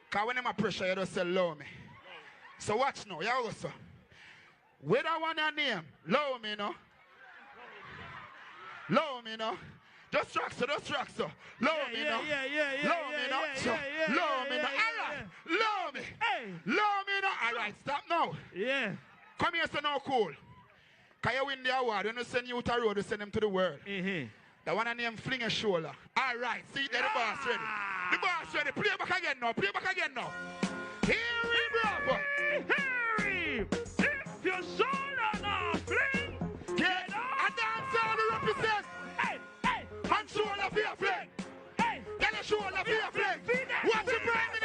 Because when I'm pressure, you just say, love me. So watch now. You also. Where that one your name? Love me, no? Love me, no? Just track, so. Love me, no? Love me, no? Love me, no? Alright. Love me. Hey. Love me, no? Alright, stop now. Yeah. Come here, so now cool. Can you win the award? When you send you to the road, you send them to the world. The one named Fling a Shoulder. Alright, see there, the boss ready. The boss ready. Play back again now. Play back again now. Harry Bravo. Harry, if your shoulder now fling, Get a dancer to represent. Hey. And shoulder for your fling. Hey. Get a shoulder for your fling. Watch it, Brandon.